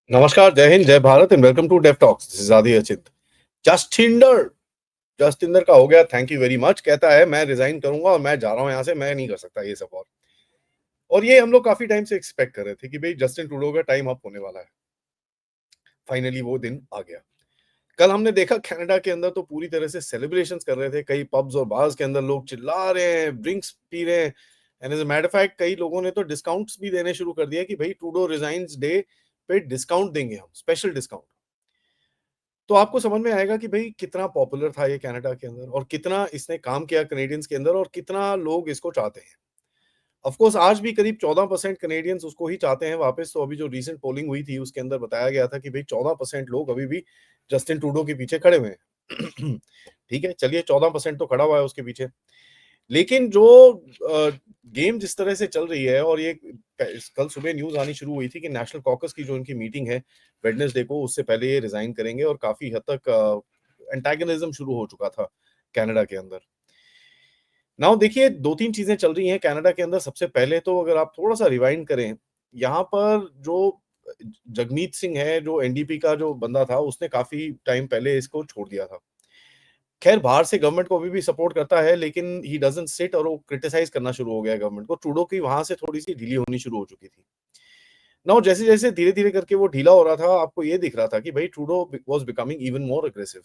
नमस्कार, जय हिंद, जय Bharat and welcome to Dev talks. This is Aadi Achint. जस्टिंदर जस्टिंदर का हो गया, थैंक यू वेरी मच। कहता है मैं रिजाइन करूंगा और मैं जा रहा हूं यहां से, मैं नहीं कर सकता ये सब। और ये हम लोग काफी टाइम से एक्सपेक्ट कर रहे थे कि भाई जस्टिन ट्रूडो का टाइम अप होने वाला है। फाइनली वो दिन आ गया। कल हमने देखा कनाडा के अंदर तो पूरी तरह से सेलिब्रेशंस कर रहे थे। कई पब्स और बार्स के अंदर लोग चिल्ला रहे हैं, ड्रिंक्स पी रहे हैं। And as a matter fact कई लोगों ने तो डिस्काउंट्स भी देने शुरू कर दिया कि भाई ट्रूडो रिजाइन्स डे पे डिस्काउंट देंगे, हम स्पेशल डिस्काउंट। तो आपको समझ में आएगा कि भाई कितना पॉपुलर था ये कनाडा के अंदर और कितना इसने काम किया कनेडियंस के अंदर और कितना लोग इसको चाहते हैं। ऑफ कोर्स आज भी करीब 14% कनेडियंस उसको ही चाहते हैं वापस। तो अभी जो रीसेंट पोलिंग हुई थी उसके अंदर बताया गया था कि भाई 14% लोग अभी भी जस्टिन ट्रूडो के पीछे खड़े हुए हैं। ठीक है, चलिए 14% तो खड़ा हुआ है उसके पीछे। लेकिन जो गेम जिस तरह से चल रही है और ये कल सुबह न्यूज आनी शुरू हुई थी कि नेशनल कॉकस की जो इनकी मीटिंग है वेडनेसडे को, उससे पहले ये रिजाइन करेंगे और काफी हद तक एंटागनिज्म शुरू हो चुका था कनाडा के अंदर। नाउ देखिए, दो तीन चीजें चल रही हैं कनाडा के अंदर। सबसे पहले तो अगर आप थोड़ा सा रिवाइंड करें, यहाँ पर जो जगमीत सिंह है, जो एनडीपी का जो बंदा था, उसने काफी टाइम पहले इसको छोड़ दिया था। खैर बाहर से गवर्नमेंट को अभी भी सपोर्ट करता है, लेकिन ही डजंट सिट और वो क्रिटिसाइज करना शुरू हो गया गवर्नमेंट को। ट्रूडो की वहां से थोड़ी सी ढीली होनी शुरू हो चुकी थी। नाउ जैसे जैसे धीरे धीरे करके वो ढीला हो रहा था, आपको ये दिख रहा था कि भाई Trudeau was becoming even more aggressive.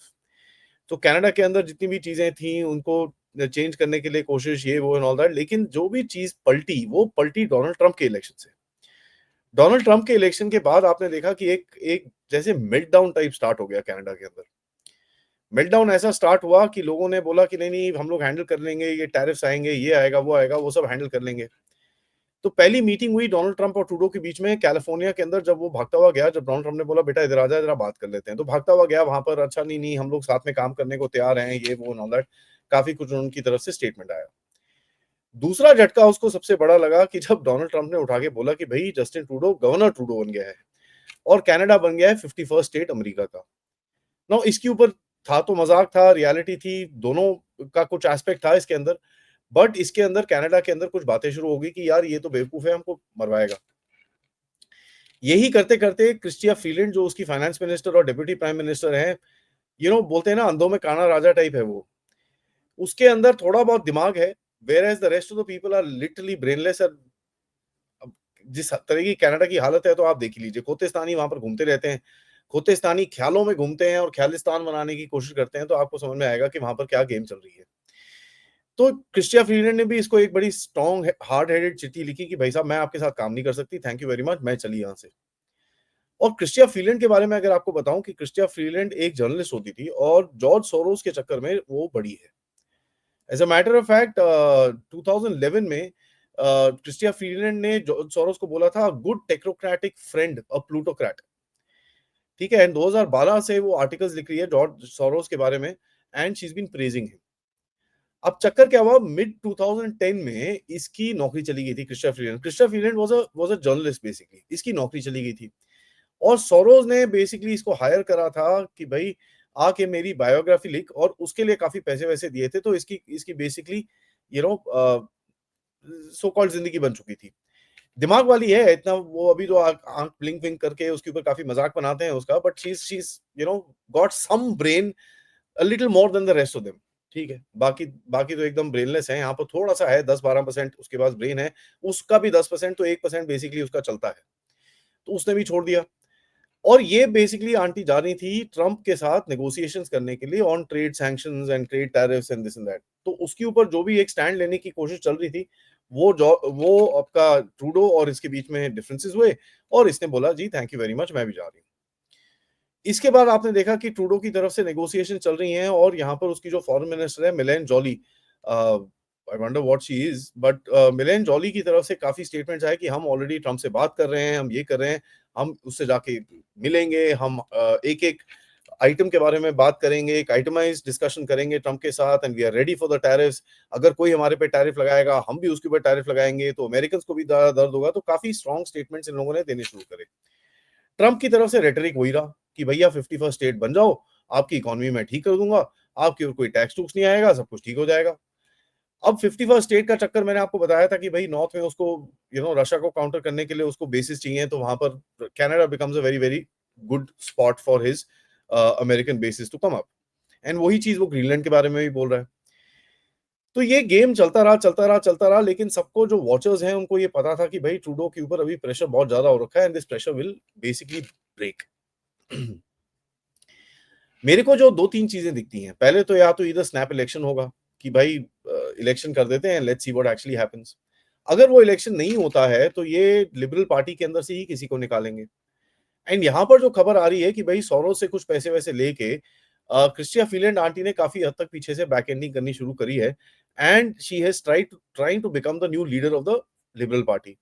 तो कनाडा के अंदर जितनी भी चीजें थी उनको चेंज करने के लिए कोशिश, ये वो एंड ऑल दैट। लेकिन जो भी चीज पलटी, वो पलटी डोनाल्ड ट्रंप के इलेक्शन से। डोनाल्ड ट्रंप के इलेक्शन के बाद आपने देखा कि एक एक जैसे मेल्टडाउन टाइप स्टार्ट हो गया कनाडा के अंदर। मेल्टडाउन ऐसा स्टार्ट हुआ कि लोगों ने बोला कि नहीं नहीं, हम लोग हैंडल कर लेंगे, ये टैरिफ्स आएंगे, ये आएगा, वो सब हैंडल कर लेंगे। तो पहली मीटिंग हुई डोनाल्ड ट्रंप और ट्रूडो के बीच में कैलिफोर्निया के अंदर। जब वो भागता हुआ गया, जब डोनाल्ड ट्रंप ने बोला बेटा इधर आ जा, जरा बात कर लेते हैं, तो भागता हुआ गया वहां पर। अच्छा नहीं नहीं, हम लोग साथ में काम करने को तैयार हैं, ये वो एंड ऑल दैट। काफी कुछ उनकी तरफ से स्टेटमेंट आया। दूसरा झटका उसको सबसे बड़ा लगा कि जब डोनाल्ड ट्रंप ने उठा के बोला कि भाई जस्टिन ट्रूडो गवर्नर ट्रूडो बन गया है और कनाडा बन गया है 51st स्टेट अमेरिका का। नो इसके ऊपर था तो मजाक था, रियलिटी थी, दोनों का कुछ एस्पेक्ट था इसके अंदर। बट इसके अंदर कनाडा के अंदर कुछ बातें शुरू हो गई कि यार ये तो बेवकूफ है, हमको मरवाएगा। यही करते करते क्रिस्टिया फ्रीलैंड, जो उसकी फाइनेंस मिनिस्टर और डेप्यूटी प्राइम मिनिस्टर है, बोलते हैं ना अंधों में काना राजा टाइप है वो। उसके अंदर थोड़ा बहुत दिमाग है, whereas the rest of the people are literally brainless. अब जिस तरह की कनाडा की हालत है तो आप देख ही लीजिए, खोतेस्तानी वहां पर घूमते रहते हैं, खोतेस्तानी ख्यालों में घूमते हैं और ख्यालिस्तान बनाने की कोशिश करते हैं। तो आपको समझ में आएगा कि वहां पर क्या गेम चल रही है। तो क्रिस्टिया फ्रीलैंड ने भी इसको एक बड़ी स्ट्रॉन्ग हार्ड हेडेड चिट्ठी लिखी कि भाई साहब मैं आपके साथ काम नहीं कर सकती, थैंक यू वेरी मच, मैं चली यहाँ से। और क्रिस्टिया फ्रीलैंड के बारे में अगर आपको बताऊं कि क्रिस्टिया फ्रीलैंड एक जर्नलिस्ट होती थी और जॉर्ज सोरोस के चक्कर में वो बड़ी है। As a matter of fact 2011 में क्रिस्टिया फ्रीलैंड ने जॉर्ज सोरोस को बोला था good technocratic friend a plutocrat. ठीक है, एंड 2012 से वो आर्टिकल्स लिख रही है जॉर्ज सोरोस के बारे में and she is been praising him. अब चक्कर क्या हुआ, मिड 2010 में इसकी नौकरी चली गई थी Chrystia Freeland was a journalist basically, इसकी नौकरी चली गई थी। और सोरोज ने बेसिकली इसको हायर करा था कि भाई आके मेरी बायोग्राफी लिख, और उसके लिए काफी पैसे वैसे दिए थे। तो इसकी इसकी basically you know so called जिंदगी बन चुकी थी। दिमाग वाली है इतना, वो अभी तो आंख ब्लिंक विंक करके उसके ऊपर काफी मजाक बनाते हैं उसका, but she is got some brain a little more than the rest of them. ठीक है, बाकी बाकी तो एकदम ब्रेनलेस है। यहाँ पर थोड़ा सा है, 10-12% उसके पास ब्रेन है। उसका भी 10%, तो 1% बेसिकली उसका चलता है। तो उसने भी छोड़ दिया। और ये बेसिकली आंटी जा रही थी ट्रंप के साथ नेगोशिएशंस करने के लिए on trade sanctions and trade tariffs and this and that. तो उसके ऊपर जो भी एक स्टैंड लेने की कोशिश चल रही थी, वो आपका ट्रूडो और इसके बीच में डिफरेंसेस हुए और इसने बोला जी थैंक यू वेरी मच, मैं भी जा रही हूँ। इसके बाद आपने देखा कि ट्रूडो की तरफ से नेगोशिएशन चल रही हैं और यहाँ पर उसकी जो फॉरेन मिनिस्टर है मिलेन jolly, I wonder what she is, but मिलेन जॉली की तरफ से काफी स्टेटमेंट्स आए कि हम ऑलरेडी ट्रम्प से बात कर रहे हैं, हम ये कर रहे हैं, हम उससे जाके मिलेंगे, हम एक एक आइटम के बारे में बात करेंगे, एक आइटमाइज डिस्कशन करेंगे ट्रम्प के साथ, and we are ready for the tariffs. अगर कोई हमारे पे टैरिफ लगाएगा हम भी उसके ऊपर टैरिफ लगाएंगे, तो अमेरिकन को भी दर्द होगा। तो काफी स्ट्रॉन्ग स्टेटमेंट्स इन लोगों ने देने शुरू करे। ट्रंप की तरफ से रेटरिक वही रहा कि भैया 51st स्टेट बन जाओ, आपकी इकोनॉमी मैं ठीक कर दूंगा, आपके ऊपर कोई टैक्स टूक्स नहीं आएगा, सब कुछ ठीक हो जाएगा। अब 51st स्टेट का चक्कर मैंने आपको बताया था कि भाई नॉर्थ में उसको रशिया को काउंटर करने के लिए उसको बेसिस चाहिए, तो वहां पर Canada becomes a very very good spot for his American basis to come up. And वही चीज वो ग्रीनलैंड के बारे में भी बोल रहा है। तो ये गेम चलता रहा चलता रहा चलता रहा, लेकिन सबको जो वॉचर्स हैं उनको ये पता था कि भाई ट्रूडो के ऊपर अभी प्रेशर बहुत ज्यादा हो रखा है and this pressure will basically break. मेरे को जो दो तीन चीजें दिखती हैं, पहले तो या तो इधर स्नैप इलेक्शन होगा कि भाई इलेक्शन कर देते हैं, let's see what actually happens. अगर वो इलेक्शन नहीं होता है तो ये लिबरल पार्टी के अंदर से ही किसी को निकालेंगे। एंड यहाँ पर जो खबर आ रही है कि भाई सोरोस से कुछ पैसे वैसे लेके क्रिस्टिया फीलैंड आंटी ने काफी हद तक पीछे से बैक एंडिंग करनी शुरू करी है and she has trying to become the new leader of the Liberal Party.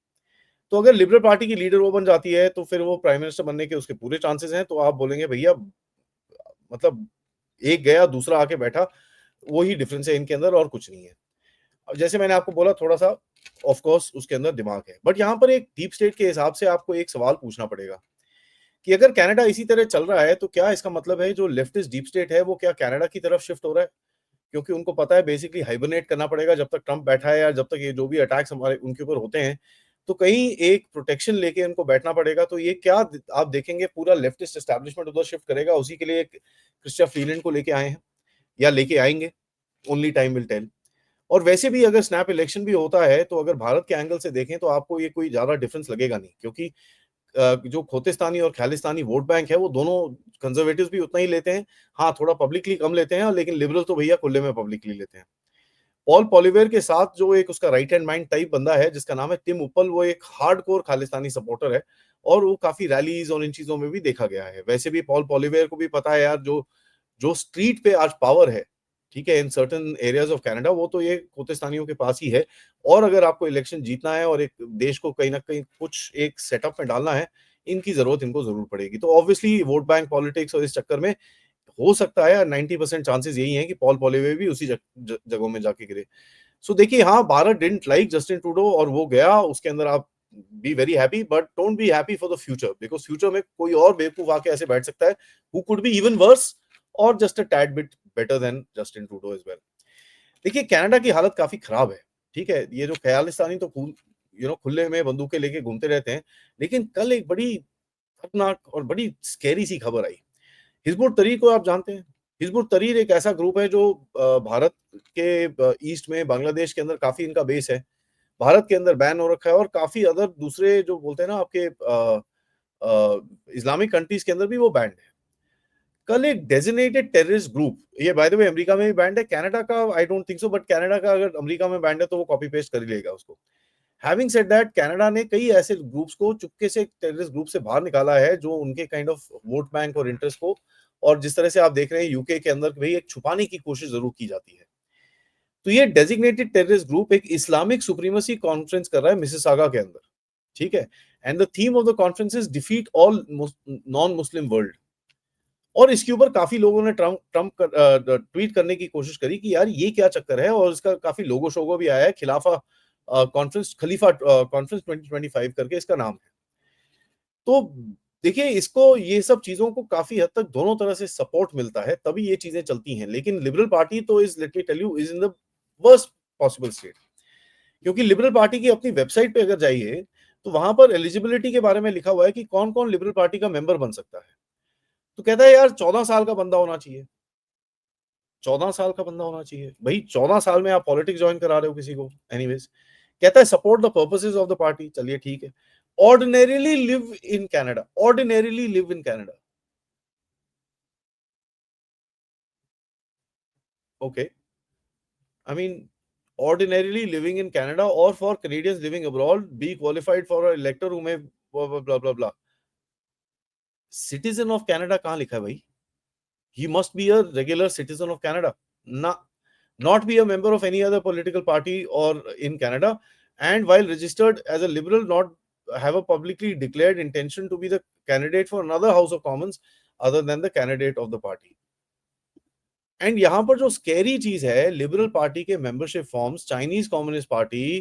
तो अगर लिबरल पार्टी की लीडर वो बन जाती है तो फिर वो प्राइम मिनिस्टर बनने के उसके पूरे चांसेस हैं। तो आप बोलेंगे भैया, मतलब एक गया दूसरा आके बैठा, वही डिफरेंस है इनके अंदर और कुछ नहीं है। अब जैसे मैंने आपको बोला, थोड़ा सा ऑफ कोर्स उसके अंदर दिमाग है, बट यहाँ पर एक डीप स्टेट के हिसाब से आपको एक सवाल पूछना पड़ेगा कि अगर कनाडा इसी तरह चल रहा है तो क्या इसका मतलब है जो लेफ्टिस्ट डीप स्टेट है वो क्या कनाडा की तरफ शिफ्ट हो रहा है? क्योंकि उनको पता है बेसिकली हाइबरनेट करना पड़ेगा जब तक ट्रंप बैठा है, या जब तक ये जो भी अटैक्स हमारे उनके ऊपर होते हैं, तो कहीं एक प्रोटेक्शन लेके उनको बैठना पड़ेगा। तो ये क्या आप देखेंगे पूरा लेफ्टिस्ट एस्टैब्लिशमेंट उधर शिफ्ट करेगा, उसी के लिए क्रिस्टिया फ्रीलैंड को लेके आए हैं या लेके आएंगे, ओनली टाइम विल टेल। और वैसे भी अगर स्नैप इलेक्शन भी होता है तो अगर भारत के एंगल से देखें तो आपको ये कोई ज्यादा डिफरेंस लगेगा नहीं, क्योंकि जो खोतिस्तानी और खालिस्तानी वोट बैंक है वो दोनों कंजर्वेटिव्स भी उतना ही लेते हैं। हाँ, थोड़ा पब्लिकली कम लेते हैं, लेकिन लिबरल तो भैया खुले में पब्लिकली लेते हैं। पॉल पॉलिवेयर के साथ जो एक उसका राइट हैंड माइंड टाइप बंदा है जिसका नाम है टिम उपल, वो एक हार्डकोर खालिस्तानी सपोर्टर है और वो काफी रैलीज और इन चीजों में भी देखा गया है। वैसे भी पॉल पॉलिवेयर को भी पता है यार, जो जो स्ट्रीट पे आज पावर है, ठीक है, in certain areas of Canada, वो तो ये खोतिस्तानियों के पास ही है। और अगर आपको इलेक्शन जीतना है और एक देश को कहीं ना कहीं कुछ एक सेटअप में डालना है, इनकी जरूरत इनको जरूर पड़ेगी। तो ऑब्वियसली वोट बैंक पॉलिटिक्स और इस चक्कर में हो सकता है 90% चांसेस यही है कि पॉल पॉलिवे भी उसी जगहों में जाके गिरे। सो देखिए, हाँ, Bharat didn't like Justin Trudeau और वो गया, उसके अंदर आप be very happy but don't be happy for the future, because future में कोई और बेवकूफ आके ऐसे बैठ सकता है who could be even worse और just a tad bit better than Justin Trudeau as well. देखिए, कनाडा की हालत काफी खराब है, ठीक है। ये जो ख्यालिस्तानी तो खुले में बंदूकें लेके घूमते रहते हैं, लेकिन कल एक बड़ी खतरनाक और बड़ी स्कैरी सी खबर आई। हिजबुल तहरीर को आप जानते हैं? हिजबुल तहरीर एक ऐसा ग्रुप है जो भारत के ईस्ट में बांग्लादेश के अंदर काफी इनका बेस है। भारत के अंदर बैन हो रखा है और काफी अदर दूसरे जो बोलते हैं ना आपके इस्लामिक कंट्रीज के अंदर भी वो बैंड है। कल एक डेजिग्नेटेड टेररिस्ट ग्रुप, ये बाय द वे अमेरिका में भी बैंड है, कनाडा का I don't think so, but Canada का अगर अमेरिका में बैंड है तो वो कॉपी पेस्ट कर ही लेगा उसको। हैविंग सेड दैट, कनाडा ने कई ऐसे ग्रुप्स को चुपके से टेररिस्ट ग्रुप से बाहर निकाला है जो उनके काइंड ऑफ वोट बैंक और इंटरेस्ट को, और जिस तरह से आप देख रहे हैं यूके के अंदर भी एक छुपाने की कोशिश जरूर की जाती है। तो ये डेजिग्नेटेड टेररिस्ट ग्रुप एक इस्लामिक सुप्रीमेसी कॉन्फ्रेंस कर रहा है मिसिसागा के अंदर, ठीक है। And the theme of the conference is defeat all non Muslim world. और इसके ऊपर काफी लोगों ने ट्रम्प ट्रम्प ट्वीट करने की कोशिश करी कि यार ये क्या चक्कर है, और इसका काफी लोगो शोगो भी आया है, कॉन्फ्रेंस खलीफा कॉन्फ्रेंस 2025 करके इसका नाम है। तो देखिए, इसको ये सब चीजों को काफी हद तक दोनों तरह से सपोर्ट मिलता है तभी ये चीजें चलती हैं। लेकिन लिबरल पार्टी तो is, let me tell you, is in the worst possible state. क्योंकि लिबरल पार्टी की अपनी वेबसाइट पे अगर जाइए तो वहां पर एलिजिबिलिटी के बारे में लिखा हुआ है कि कौन कौन लिबरल पार्टी का मेंबर बन सकता है। तो कहता है यार 14 साल का बंदा होना चाहिए। 14 साल का बंदा होना चाहिए भाई, 14 साल में आप पॉलिटिक्स ज्वाइन करा रहे हो किसी को। एनीवेज, कहता है support the purposes of the party, चलिए ठीक है। Ordinarily live in Canada, ordinarily live in Canada, okay. I mean, ordinarily living in Canada or for Canadians living abroad be qualified for an elector who may blah blah blah blah. Citizen of Canada कहाँ लिखा है भाई? He must be a regular citizen of Canada. Na, not be a member of any other political party or in Canada, and while registered as a liberal, not have a publicly declared intention to be the candidate for another House of Commons other than the candidate of the party. And यहाँ पर जो scary चीज है, liberal party के membership forms Chinese communist party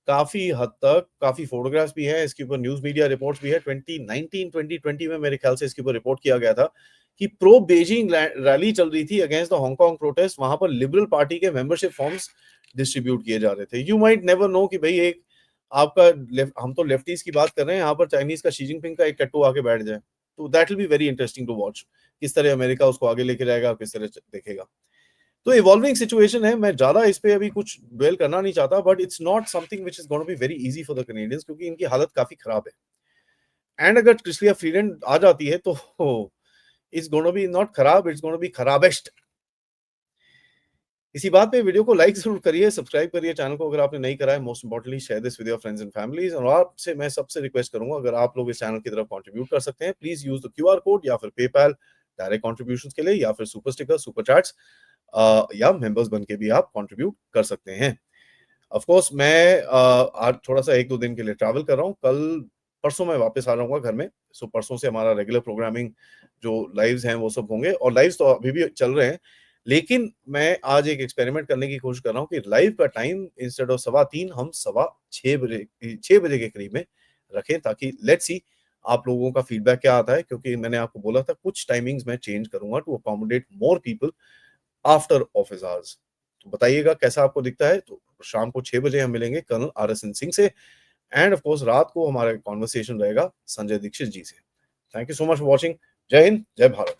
काफी हद तक, काफी फोटोग्राफ्स भी है इसके ऊपर, न्यूज मीडिया रिपोर्ट्स भी है। 2019 2020 में मेरे ख्याल से इसके ऊपर रिपोर्ट किया गया था कि प्रो बीजिंग रैली चल रही थी अगेंस्ट द हांगकांग प्रोटेस्ट, वहां पर लिबरल पार्टी के मेंबरशिप फॉर्म्स डिस्ट्रीब्यूट किए जा रहे थे। यू माइट नेवर नो कि भाई एक आपका हम तो लेफ्टीज की बात कर रहे हैं, यहाँ पर चाइनीज का शी जिनपिंग का एक टट्टू आके बैठ जाए, तो that will be very interesting to watch, किस तरह अमेरिका उसको आगे लेके जाएगा, किस तरह देखेगा। तो इवॉल्विंग सिचुएशन है, मैं ज्यादा इस पे अभी कुछ ड्वेल करना नहीं चाहता, but it's not something which is gonna be very easy for the Canadians, क्योंकि इनकी हालत काफी खराब है। एंड अगर क्रिस्लिया फ्रीलैंड आ जाती है तो इट्स गोना बी नॉट खराब, इट्स गोना बी खराबेस्ट। इसी बात पे वीडियो को लाइक जरूर करिए, सब्सक्राइब करिए चैनल को अगर आपने नहीं करा है। Most importantly share this with your friends and families. और आपसे मैं सबसे रिक्वेस्ट करूंगा, अगर आप लोग इस चैनल की तरफ कंट्रीब्यूट कर सकते हैं, please use the QR code या फिर पेपैल डायरेक्ट कंट्रीब्यूशंस के लिए, या फिर सुपर स्टिकर, सुपर चैट्स, या मेंबर्स बन के भी आप कंट्रीब्यूट कर सकते हैं। ऑफ कोर्स मैं आज थोड़ा सा 1-2 दिन के लिए ट्रैवल कर रहा हूँ, कल परसों मैं वापस आ जाऊंगा घर में। सो परसों से हमारा रेगुलर प्रोग्रामिंग जो लाइव्स हैं वो सब होंगे, और लाइव्स तो अभी भी चल रहे हैं, लेकिन मैं आज एक एक्सपेरिमेंट करने की कोशिश कर रहा हूँ कि लाइव का टाइम इंस्टेड ऑफ 3:15 हम 6:15 बजे के करीब में रखें, ताकि लेट्स सी आप लोगों का फीडबैक क्या आता है, क्योंकि मैंने आपको बोला था कुछ टाइमिंग्स मैं चेंज करूंगा to accommodate more people after office hours. तो बताइएगा कैसा आपको दिखता है। तो शाम को 6 बजे हम मिलेंगे कर्नल RSN सिंह से, एंड ऑफ कोर्स रात को हमारा कॉन्वर्सेशन रहेगा संजय दीक्षित जी से। Thank you so much for watching. जय हिंद, जय भारत।